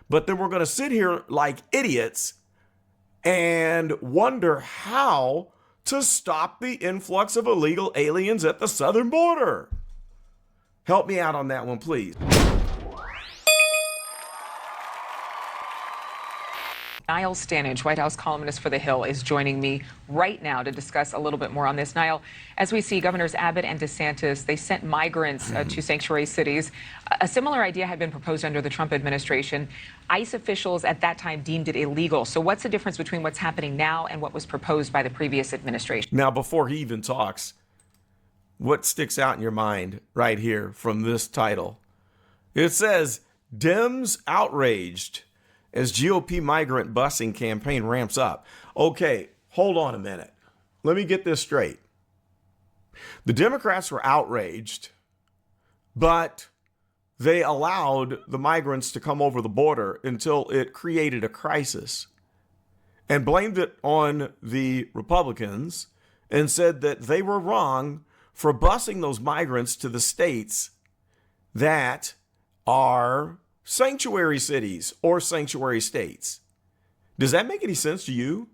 But then we're going to sit here like idiots and wonder how to stop the influx of illegal aliens at the southern border. Help me out on that one, please. Niall Stanage, White House columnist for The Hill, is joining me right now to discuss a little bit more on this. Niall, as we see, Governors Abbott and DeSantis, they sent migrants to sanctuary cities. A similar idea had been proposed under the Trump administration. ICE officials at that time deemed it illegal. So what's the difference between what's happening now and what was proposed by the previous administration? Now, before he even talks, what sticks out in your mind right here from this title? It says, Dems outraged as GOP migrant busing campaign ramps up. Okay, hold on a minute. Let me get this straight. The Democrats were outraged, but they allowed the migrants to come over the border until it created a crisis and blamed it on the Republicans and said that they were wrong for busing those migrants to the states that are sanctuary cities or sanctuary states. Does that make any sense to you?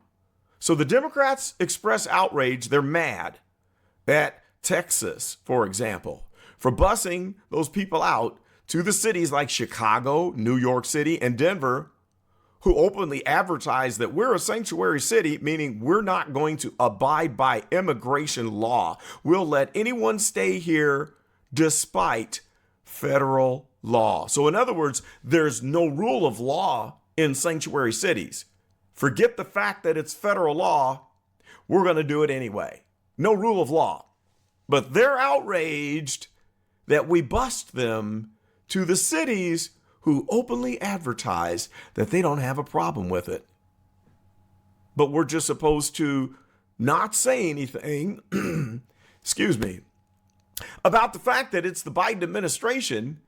So the Democrats express outrage. They're mad at Texas, for example, for busing those people out to the cities like Chicago, New York City, and Denver, who openly advertise that we're a sanctuary city, meaning we're not going to abide by immigration law. We'll let anyone stay here despite federal law. So in other words, there's no rule of law in sanctuary cities. Forget the fact that it's federal law. We're going to do it anyway. No rule of law. But they're outraged that we bust them to the cities who openly advertise that they don't have a problem with it. But we're just supposed to not say anything, excuse me, about the fact that it's the Biden administration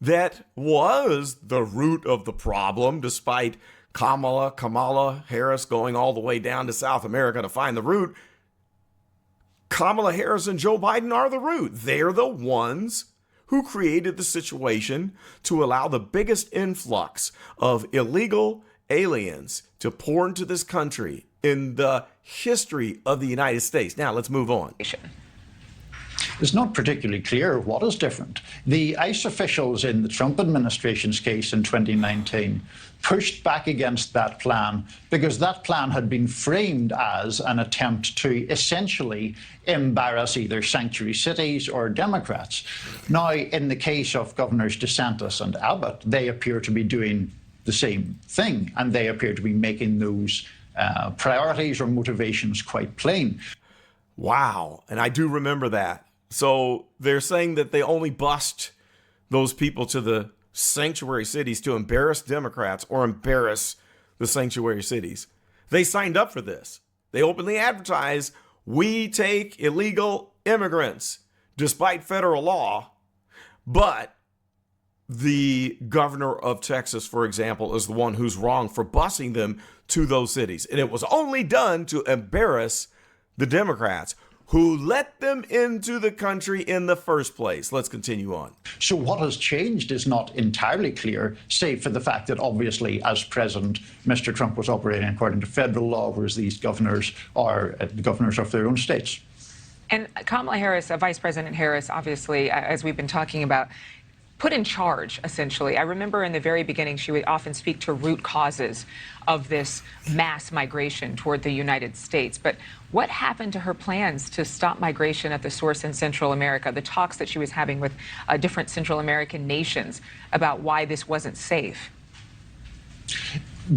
that was the root of the problem, despite Kamala Harris going all the way down to South America to find the root. Kamala Harris and Joe Biden are the root. They're the ones who created the situation to allow the biggest influx of illegal aliens to pour into this country in the history of the United States. Now, let's move on. It's not particularly clear what is different. The ICE officials in the Trump administration's case in 2019 pushed back against that plan because that plan had been framed as an attempt to essentially embarrass either sanctuary cities or Democrats. Now, in the case of Governors DeSantis and Abbott, they appear to be doing the same thing, and they appear to be making those priorities or motivations quite plain. Wow. And I do remember that. So they're saying that they only bust those people to the sanctuary cities to embarrass Democrats or embarrass the sanctuary cities. They signed up for this. They openly advertise, we take illegal immigrants despite federal law. But the governor of Texas, for example, is the one who's wrong for busing them to those cities. And it was only done to embarrass the Democrats who let them into the country in the first place. Let's continue on. So what has changed is not entirely clear, save for the fact that obviously as president, Mr. Trump was operating according to federal law, whereas these governors are the governors of their own states. And Kamala Harris, Vice President Harris, obviously, as we've been talking about, put in charge, essentially. I remember in the very beginning, she would often speak to root causes of this mass migration toward the United States. But what happened to her plans to stop migration at the source in Central America, the talks that she was having with different Central American nations about why this wasn't safe?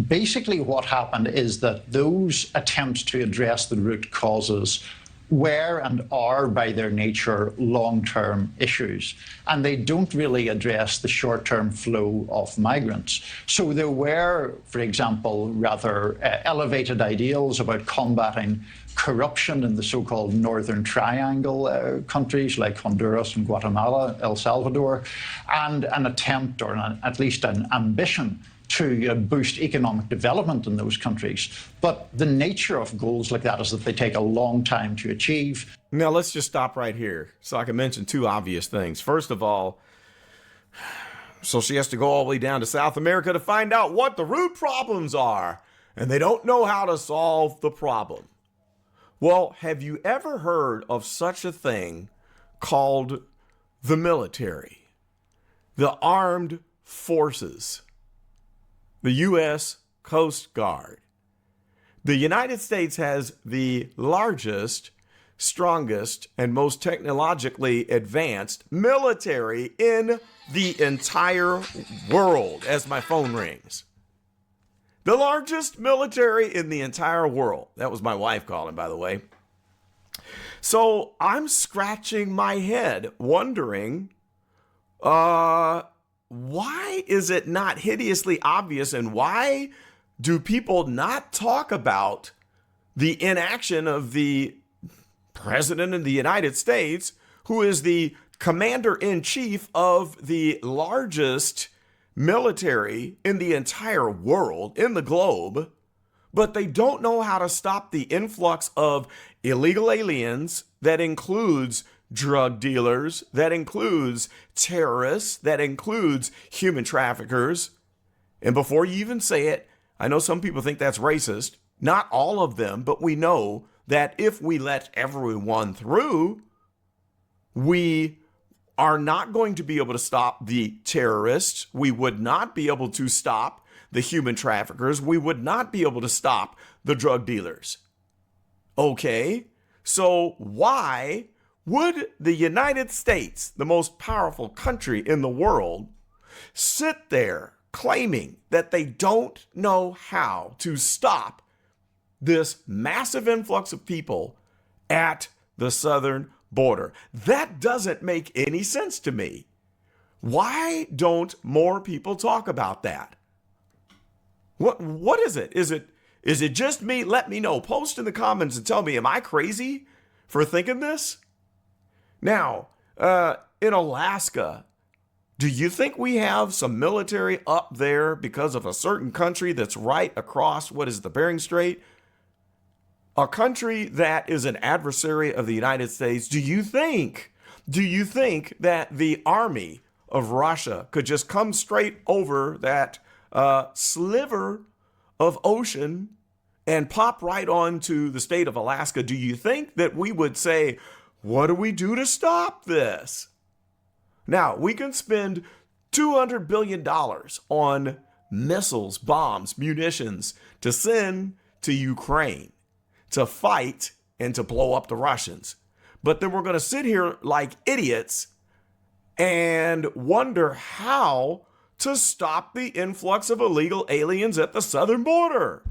Basically, what happened is that those attempts to address the root causes were and are by their nature long-term issues, and they don't really address the short-term flow of migrants. So there were, for example, rather elevated ideals about combating corruption in the so-called Northern Triangle countries like Honduras and Guatemala, El Salvador, and an attempt, or at least an ambition, to boost economic development in those countries. But the nature of goals like that is that they take a long time to achieve. Now, let's just stop right here so I can mention two obvious things. First of all, So she has to go all the way down to South America to find out what the root problems are. And they don't know how to solve the problem. Well, have you ever heard of such a thing called the military? The armed forces. The U.S. Coast Guard. The United States has the largest, strongest, and most technologically advanced military in the entire world, as my phone rings. The largest military in the entire world. That was my wife calling, by the way. So I'm scratching my head, wondering, why is it not hideously obvious, and why do people not talk about the inaction of the President of the United States, who is the commander-in-chief of the largest military in the entire world, in the globe, but they don't know how to stop the influx of illegal aliens that includes drug dealers, that includes terrorists, that includes human traffickers. And before you even say it, I know some people think that's racist. Not all of them, but we know that if we let everyone through, we are not going to be able to stop the terrorists. We would not be able to stop the human traffickers. We would not be able to stop the drug dealers. Okay, so why would the United States, the most powerful country in the world, sit there claiming that they don't know how to stop this massive influx of people at the southern border? That doesn't make any sense to me. Why don't more people talk about that? What is it? Is it just me? Let me know. Post in the comments and tell me, am I crazy for thinking this? Now, in Alaska, do you think we have some military up there because of a certain country that's right across what is the Bering Strait? A country that is an adversary of the United States. Do you think that the army of Russia could just come straight over that sliver of ocean and pop right onto the state of Alaska? Do you think that we would say, what do we do to stop this? Now, we can spend $200 billion on missiles, bombs, munitions to send to Ukraine to fight and to blow up the Russians. But then we're going to sit here like idiots and wonder how to stop the influx of illegal aliens at the southern border.